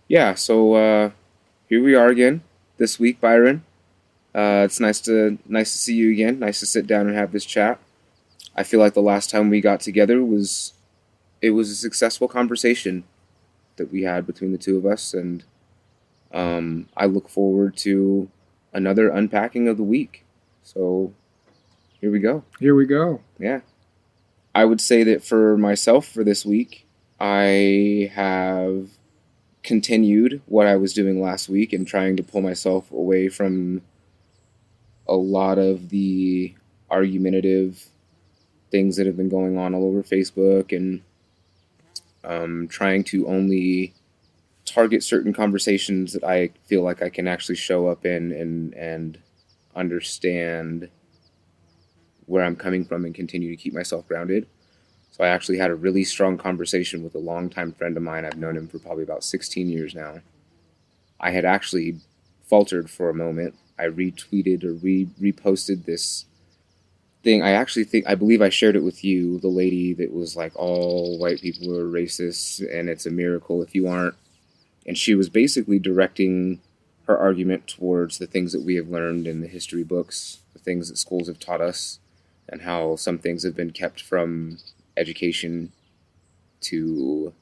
Yeah, so here we are again this week, Byron. It's nice to see you again. Nice to sit down and have this chat. I feel like the last time we got together was a successful conversation that we had between the two of us, and I look forward to another unpacking of the week. So here we go. Here we go. Yeah, I would say that for myself for this week, I have continued what I was doing last week and trying to pull myself away from a lot of the argumentative things that have been going on all over Facebook, and trying to only target certain conversations that I feel like I can actually show up in and understand where I'm coming from and continue to keep myself grounded. So I actually had a really strong conversation with a longtime friend of mine. I've known him for probably about 16 years now. I had actually faltered for a moment. I retweeted or reposted this thing. I believe I shared it with you, the lady that was like, all white people are racist and it's a miracle if you aren't. And she was basically directing her argument towards the things that we have learned in the history books, the things that schools have taught us, and how some things have been kept from education to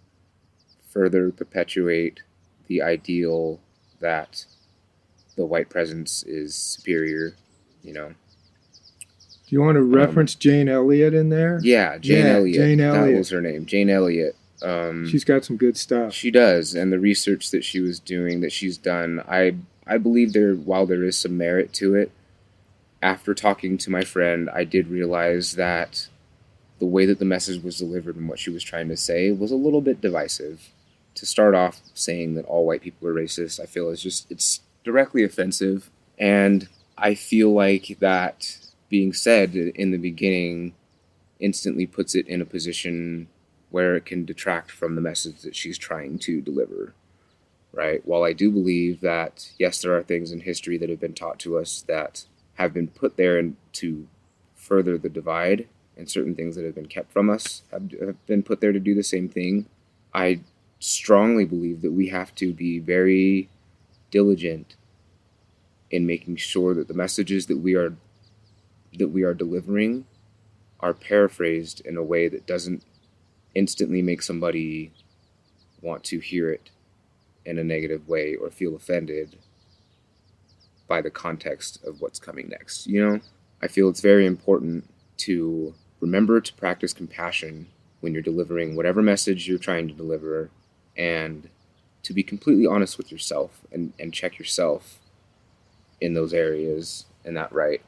further perpetuate the ideal that the white presence is superior, you know. Do you want to reference Jane Elliott in there? Yeah, Jane Elliott. Jane Elliott. That was her name, Jane Elliott. She's got some good stuff. She does, and the research that she was doing, that she's done, I believe while there is some merit to it, after talking to my friend, I did realize that the way that the message was delivered and what she was trying to say was a little bit divisive. To start off saying that all white people are racist, I feel it's directly offensive, and I feel like that being said in the beginning instantly puts it in a position where it can detract from the message that she's trying to deliver, right? While I do believe that, yes, there are things in history that have been taught to us that have been put there to further the divide, and certain things that have been kept from us have been put there to do the same thing, I strongly believe that we have to be very diligent in making sure that the messages that we are delivering are paraphrased in a way that doesn't instantly make somebody want to hear it in a negative way or feel offended by the context of what's coming next. You know, I feel it's very important to remember to practice compassion when you're delivering whatever message you're trying to deliver, and to be completely honest with yourself and check yourself in those areas and that right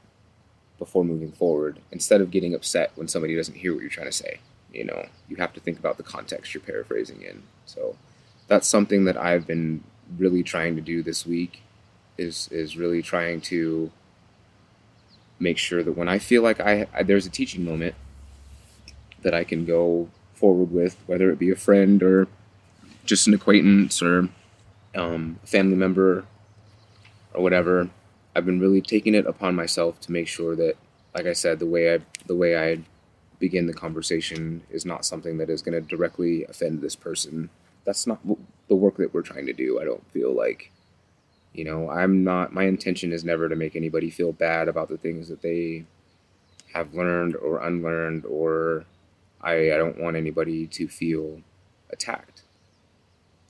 before moving forward, instead of getting upset when somebody doesn't hear what you're trying to say. You know, you have to think about the context you're paraphrasing in. So that's something that I've been really trying to do this week, is really trying to make sure that when I feel like there's a teaching moment that I can go forward with, whether it be a friend or just an acquaintance or a family member or whatever, I've been really taking it upon myself to make sure that, like I said, the way I begin the conversation is not something that is going to directly offend this person. That's not the work that we're trying to do. I don't feel like, you know, my intention is never to make anybody feel bad about the things that they have learned or unlearned, or I don't want anybody to feel attacked.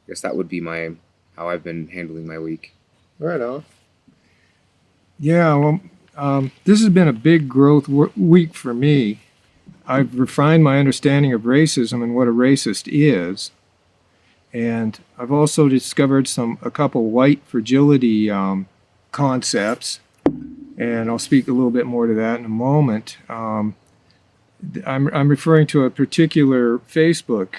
I guess that would be how I've been handling my week. Right on. Yeah, well, this has been a big growth week for me. I've refined my understanding of racism and what a racist is. And I've also discovered a couple white fragility concepts, and I'll speak a little bit more to that in a moment. I'm referring to a particular Facebook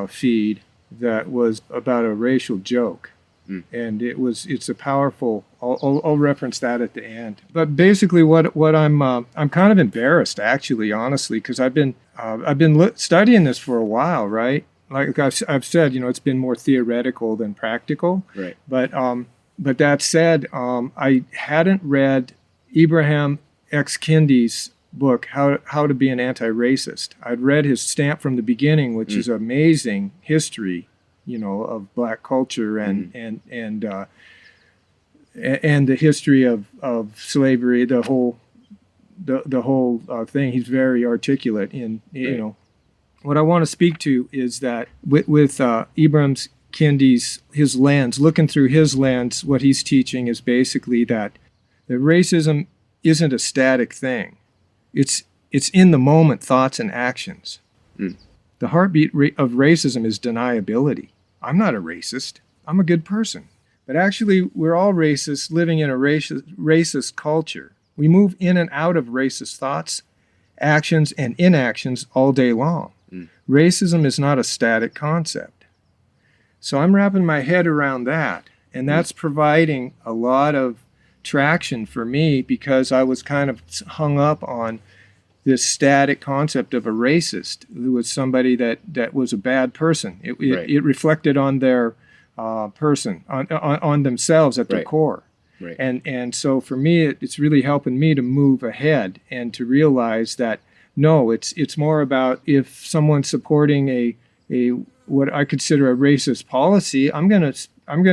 feed that was about a racial joke. And it's a powerful. I'll reference that at the end. But basically, what I'm kind of embarrassed, actually, honestly, because I've been studying this for a while, right? Like I've said, you know, it's been more theoretical than practical. Right. But that said, I hadn't read Ibrahim X. Kendi's book, How to Be an Anti-Racist. I'd read his Stamp from the Beginning, which is amazing history of black culture and the history of slavery, the whole thing. He's very articulate in, What I want to speak to is that with Ibram Kendi's, his lens, looking through his lens, what he's teaching is basically that racism isn't a static thing. It's in the moment thoughts and actions. The heartbeat of racism is deniability. I'm not a racist. I'm a good person. But actually, we're all racist, living in a racist culture. We move in and out of racist thoughts, actions, and inactions all day long. Racism is not a static concept. So I'm wrapping my head around that, and that's providing a lot of traction for me, because I was kind of hung up on this static concept of a racist who was somebody that was a bad person. It reflected on their person, on themselves at their core. Right. And so for me, it's really helping me to move ahead and to realize that, no, it's more about if someone's supporting a what I consider a racist policy, I'm gonna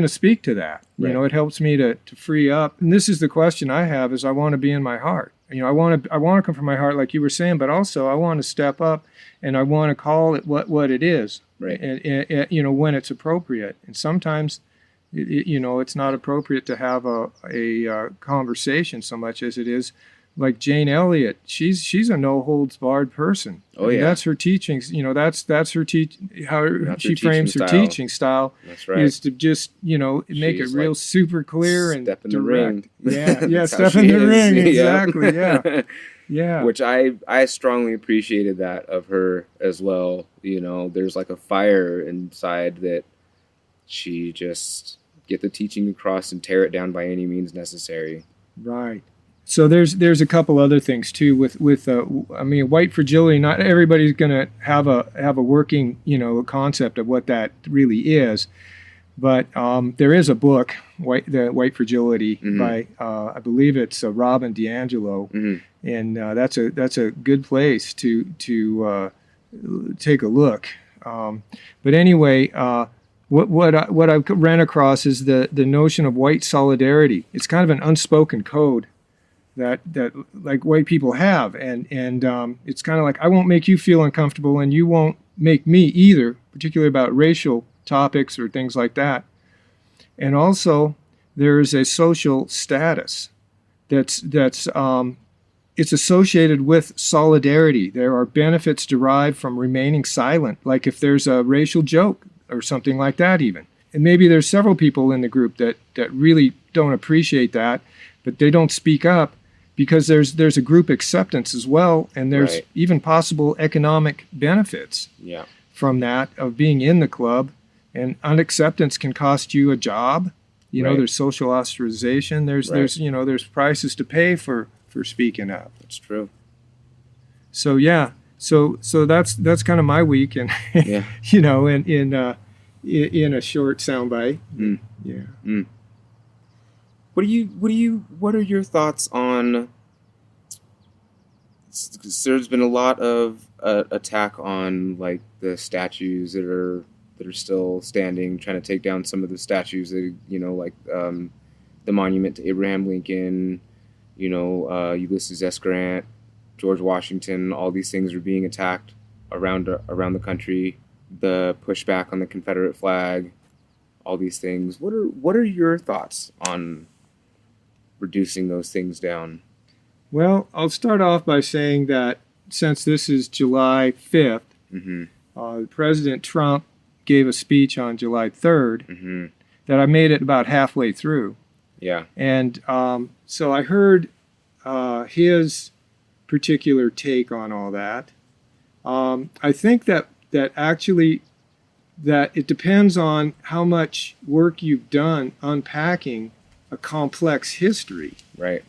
speak to that. It helps me to free up. And this is the question I have: is I want to be in my heart. I want to come from my heart, like you were saying, but also I want to step up and I want to call it what it is. Right. And when it's appropriate. And sometimes, it's not appropriate to have a conversation so much as it is. Like Jane Elliott, she's a no holds barred person. Oh, yeah. That's her teachings. That's her how she frames her teaching style. That's right. Is to just make it real super clear and step in direct. the ring. Yeah, step in the ring. Exactly. Yeah. Yeah. Which I strongly appreciated that of her as well. There's like a fire inside that she just get the teaching across and tear it down by any means necessary. Right. So there's a couple other things too with white fragility. Not everybody's going to have a working concept of what that really is, but there is a book, White Fragility, by I believe it's Robin DiAngelo, and that's a good place to take a look. But anyway, what I've ran across is the notion of white solidarity. It's kind of an unspoken code that like white people have, and it's kind of like, I won't make you feel uncomfortable and you won't make me either, particularly about racial topics or things like that. And also there is a social status that's it's associated with solidarity. There are benefits derived from remaining silent, like if there's a racial joke or something like that even. And maybe there's several people in the group that really don't appreciate that, but they don't speak up, because there's a group acceptance as well, and there's even possible economic benefits from that, of being in the club. And unacceptance can cost you a job. There's social ostracization. There's prices to pay for speaking up. That's true. So so that's kind of my week, and in a short soundbite. Yeah. What are your thoughts on? There's been a lot of attack on like the statues that are still standing, trying to take down some of the statues that like the monument to Abraham Lincoln, Ulysses S. Grant, George Washington. All these things are being attacked around the country. The pushback on the Confederate flag, all these things. What are your thoughts on reducing those things down? Well, I'll start off by saying that since this is July 5th, President Trump gave a speech on July 3rd that I made it about halfway through. Yeah. And so I heard his particular take on all that. I think that actually that it depends on how much work you've done unpacking a complex history. Right.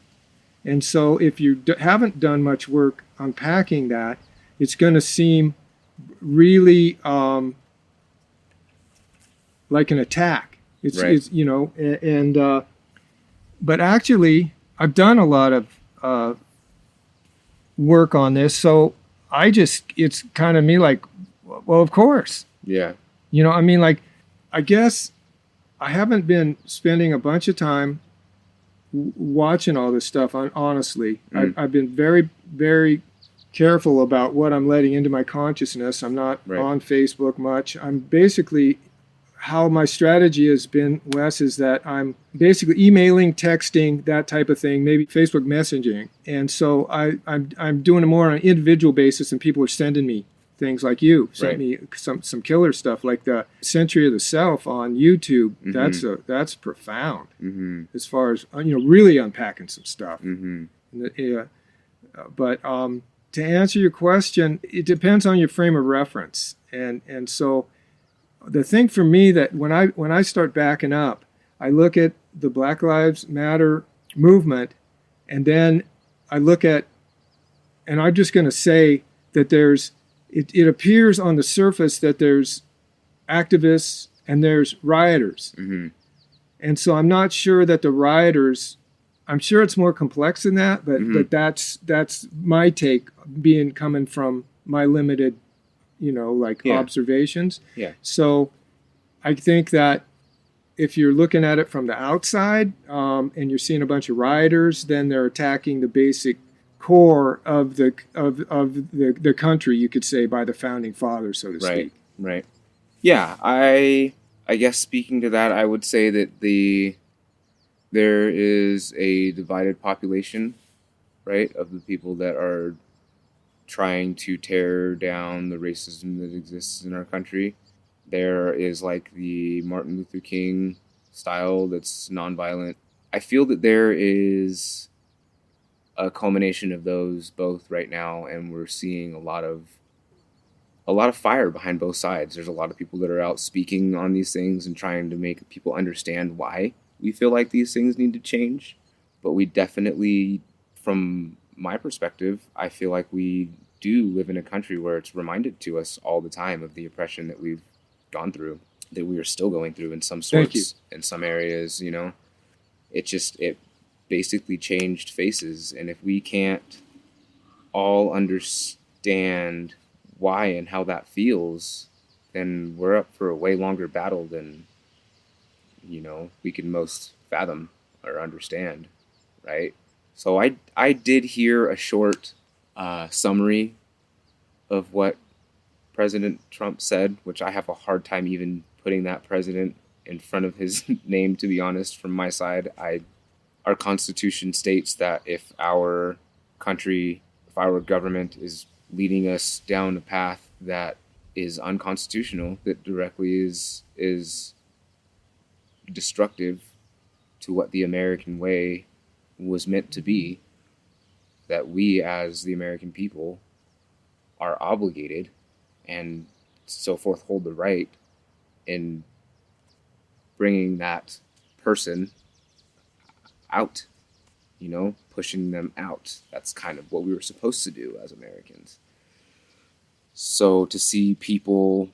And so if you haven't done much work unpacking that, it's going to seem really like an attack. It's but actually I've done a lot of work on this, so it's kind of me like, well, of course. Yeah. Like I guess I haven't been spending a bunch of time watching all this stuff. Honestly, I've been very, very careful about what I'm letting into my consciousness. I'm not on Facebook much. I'm basically, how my strategy has been, Wes, is that I'm basically emailing, texting, that type of thing, maybe Facebook messaging. And so I'm doing it more on an individual basis, and people are sending me things like you sent me some killer stuff like the Century of the Self on YouTube. That's profound as far as really unpacking some stuff. But to answer your question, it depends on your frame of reference, and so the thing for me that when I start backing up, I look at the Black Lives Matter movement, and then I look at, and I'm just going to say that it appears on the surface that there's activists and there's rioters. And so I'm not sure that the rioters, I'm sure it's more complex than that, but that's my take, coming from my limited, observations. Yeah. So I think that if you're looking at it from the outside, and you're seeing a bunch of rioters, then they're attacking the basic core of the country, you could say, by the founding fathers, so to speak. Right. Yeah, I guess speaking to that, I would say that there is a divided population, right, of the people that are trying to tear down the racism that exists in our country. There is like the Martin Luther King style that's nonviolent. I feel that there is a culmination of those both right now, and we're seeing a lot of fire behind both sides. There's a lot of people that are out speaking on these things and trying to make people understand why we feel like these things need to change. But we definitely, from my perspective, I feel like we do live in a country where it's reminded to us all the time of the oppression that we've gone through, that we are still going through in some sorts, in some areas. It basically changed faces, and if we can't all understand why and how that feels, then we're up for a way longer battle than we can most fathom or understand, right? So I did hear a short summary of what President Trump said, which I have a hard time even putting that president in front of his name, to be honest. From my side, our Constitution states that if our country, if our government is leading us down a path that is unconstitutional, that directly is destructive to what the American way was meant to be, that we as the American people are obligated and so forth hold the right in bringing that person out, pushing them out. That's kind of what we were supposed to do as Americans. So to see people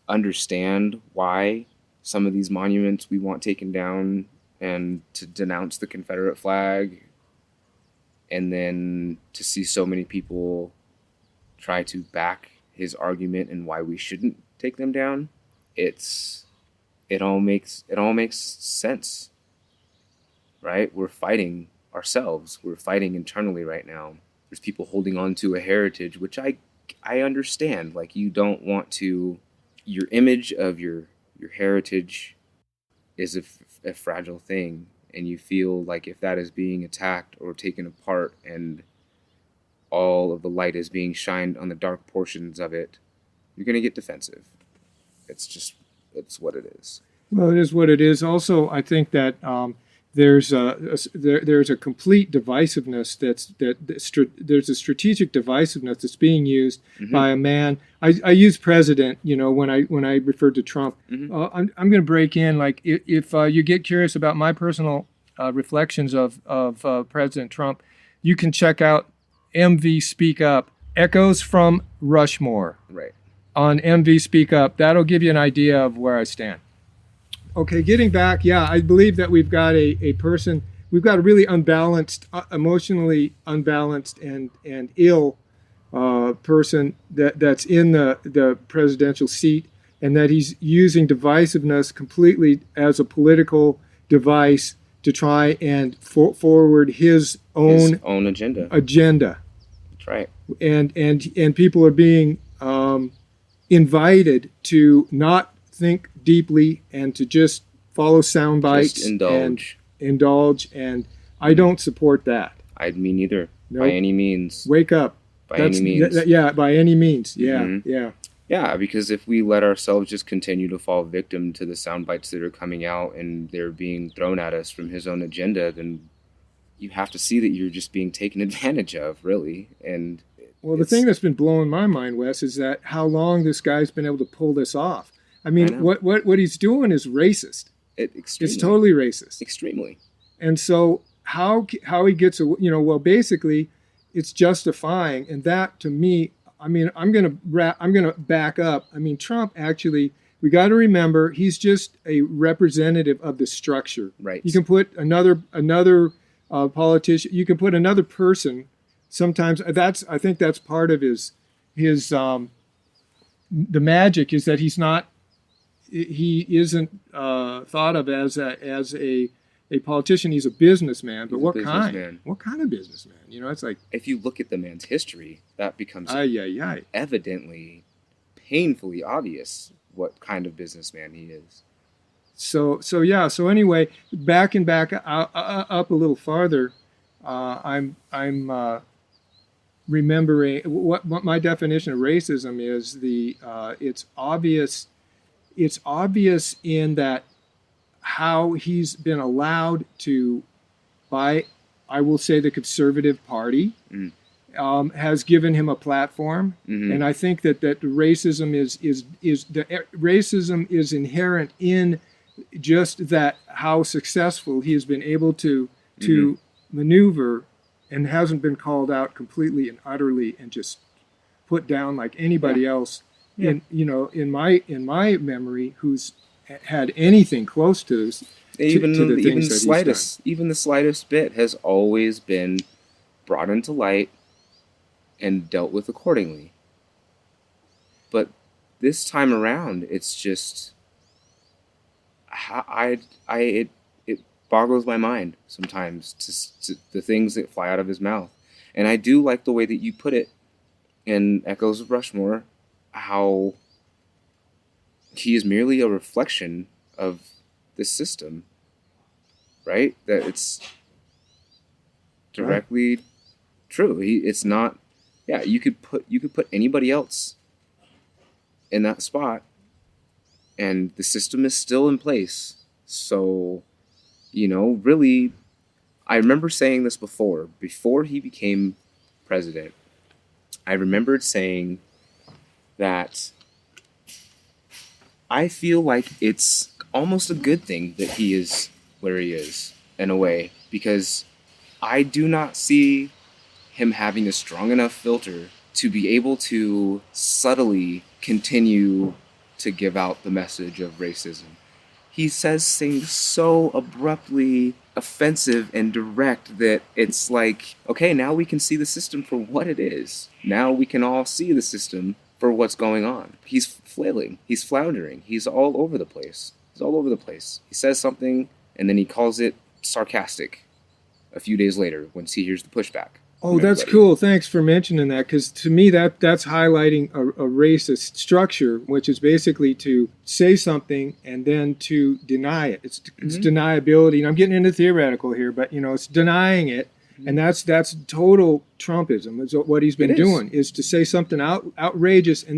understand why some of these monuments we want taken down, and to denounce the Confederate flag, and then to see so many people try to back his argument and why we shouldn't take them down, it all makes sense. Right? We're fighting ourselves. We're fighting internally right now. There's people holding on to a heritage, which I understand. Like, you don't want to, your image of your heritage is a fragile thing, and you feel like if that is being attacked or taken apart and all of the light is being shined on the dark portions of it, you're going to get defensive. It's what it is. Well, it is what it is. Also, I think that there's a complete divisiveness there's a strategic divisiveness that's being used by a man. I use president, when I referred to Trump. I'm going to break in, like, if you get curious about my personal reflections of President Trump, you can check out MVSpeakUP, Echoes from Rushmore, right, on MVSpeakUp. That'll give you an idea of where I stand. Okay, getting back, I believe that we've got a person, we've got a really unbalanced, emotionally unbalanced and ill person that's in the presidential seat. and that he's using divisiveness completely as a political device to try and forward his own agenda. That's right. And people are being invited to not think deeply and to just follow sound bites Just indulge. and indulge. And I don't support that. Me neither. Nope. By any means. Wake up. By any means. Yeah, by any means. Yeah, Mhm. yeah. Yeah, because if we let ourselves just continue to fall victim to the sound bites that are coming out and they're being thrown at us from his own agenda, then you have to see that you're just being taken advantage of, really. And well, the thing that's been blowing my mind, Wes, is that how long this guy's been able to pull this off. I mean, what he's doing is racist. It's totally racist. Extremely. And so how he gets, well, basically, it's justifying, and that to me, I mean, I'm gonna back up. I mean, Trump actually, we got to remember, he's just a representative of the structure. Right. You can put another politician. You can put another person. Sometimes I think that's part of his the magic is that he isn't thought of as a politician. He's a businessman. But what kind? What kind of businessman? It's like, if you look at the man's history, that becomes evidently, painfully obvious what kind of businessman he is. So anyway, back up a little farther. I'm remembering what my definition of racism is. It's obvious in that how he's been allowed to, by, I will say, the conservative party, has given him a platform, and I think that racism is inherent in just that, how successful he has been able to maneuver and hasn't been called out completely and utterly and just put down like anybody else in my memory who's had anything close to this. Even the slightest bit has always been brought into light and dealt with accordingly. But this time around, it's just it boggles my mind sometimes to the things that fly out of his mouth. And I do like the way that you put it in Echoes of Rushmore, how he is merely a reflection of the system, right? That it's directly true. It's not. Yeah, you could put anybody else in that spot, and the system is still in place. So, really, I remember saying this before he became president. I remembered saying that I feel like it's almost a good thing that he is where he is, in a way, because I do not see him having a strong enough filter to be able to subtly continue to give out the message of racism. He says things so abruptly offensive and direct that it's like, okay, now we can see the system for what it is. Now we can all see the system for what's going on. He's flailing. He's floundering. He's all over the place. He says something, and then he calls it sarcastic a few days later when he hears the pushback. Oh, that's cool. Thanks for mentioning that, because to me that's highlighting a racist structure, which is basically to say something and then to deny it. It's deniability. And I'm getting into theoretical here, but it's denying it, and that's total Trumpism. Is what he's been doing, is to say something outrageous and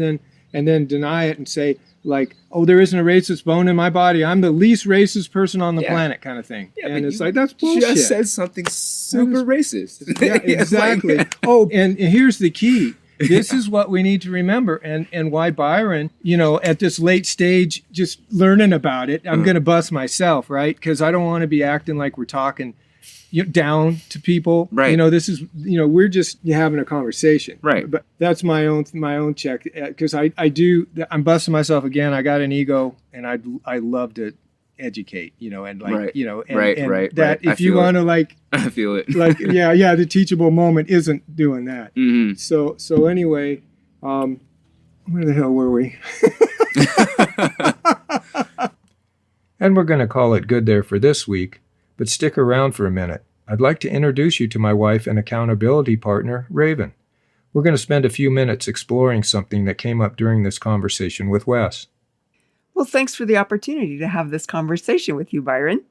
then deny it and say, like, oh, there isn't a racist bone in my body. I'm the least racist person on the planet, kind of thing. Yeah, and it's like, that's bullshit. Just said something super racist. Yeah, exactly. And here's the key. This is what we need to remember, and why Byron, at this late stage, just learning about it, I'm going to bust myself, right? Because I don't want to be acting like we're talking down to people. Right. This is, we're just having a conversation. Right. But that's my own check, because I'm busting myself again. I got an ego, and I love to educate, and like, right. And right. that if you want to, like, I feel it. Like, the teachable moment isn't doing that. Mm-hmm. So anyway, where the hell were we? And we're going to call it good there for this week, but stick around for a minute. I'd like to introduce you to my wife and accountability partner, Raven. We're going to spend a few minutes exploring something that came up during this conversation with Wes. Well, thanks for the opportunity to have this conversation with you, Byron.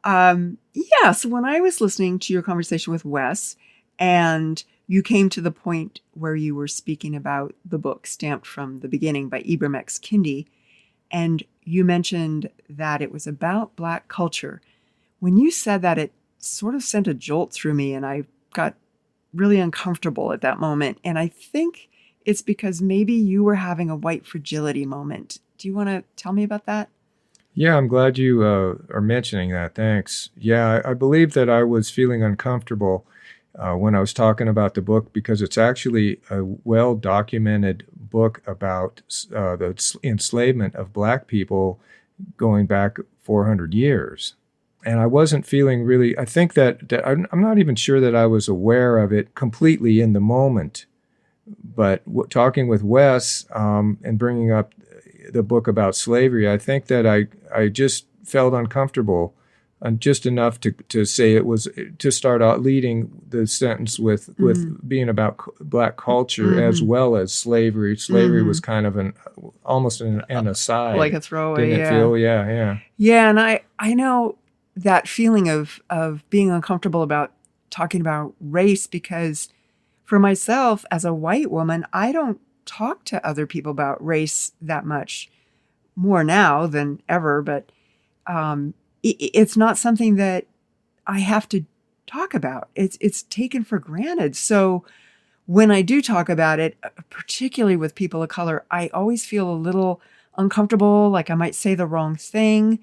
So when I was listening to your conversation with Wes, and you came to the point where you were speaking about the book Stamped from the Beginning by Ibram X. Kendi, and you mentioned that it was about Black culture. When you said that, it sort of sent a jolt through me, and I got really uncomfortable at that moment. And I think it's because maybe you were having a white fragility moment. Do you want to tell me about that? Yeah, I'm glad you are mentioning that. Thanks. Yeah, I believe that I was feeling uncomfortable when I was talking about the book because it's actually a well-documented book about the enslavement of Black people going back 400 years. And I wasn't feeling really, I think that I'm not even sure that I was aware of it completely in the moment. But talking with Wes and bringing up the book about slavery, I think that I just felt uncomfortable just enough to say it was, to start out leading the sentence with being about Black culture as well as slavery. Slavery was kind of almost an aside. Like a throwaway, Didn't it feel? Yeah. Yeah, and I know that feeling of being uncomfortable about talking about race because for myself as a white woman, I don't talk to other people about race that much, more now than ever, but it's not something that I have to talk about. It's taken for granted. So when I do talk about it, particularly with people of color, I always feel a little uncomfortable, like I might say the wrong thing.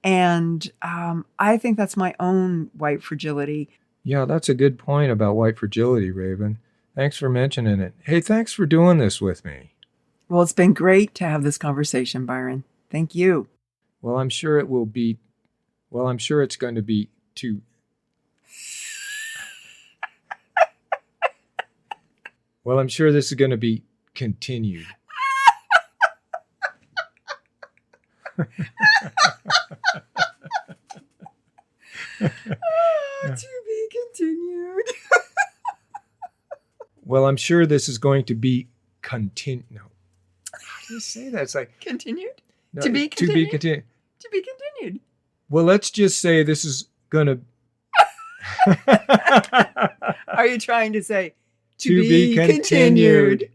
And I think that's my own white fragility. Yeah, that's a good point about white fragility, Raven. Thanks for mentioning it. Hey, thanks for doing this with me. Well, it's been great to have this conversation, Byron. Thank you. Well, I'm sure it's going to be too... Well, I'm sure this is going to be continued. To be continued. Well, I'm sure this is going to be continued. No. How do you say that? It's like... Continued? No, To be To be continued. To be continued. Well, let's just say this is going to... Are you trying to say to be continued?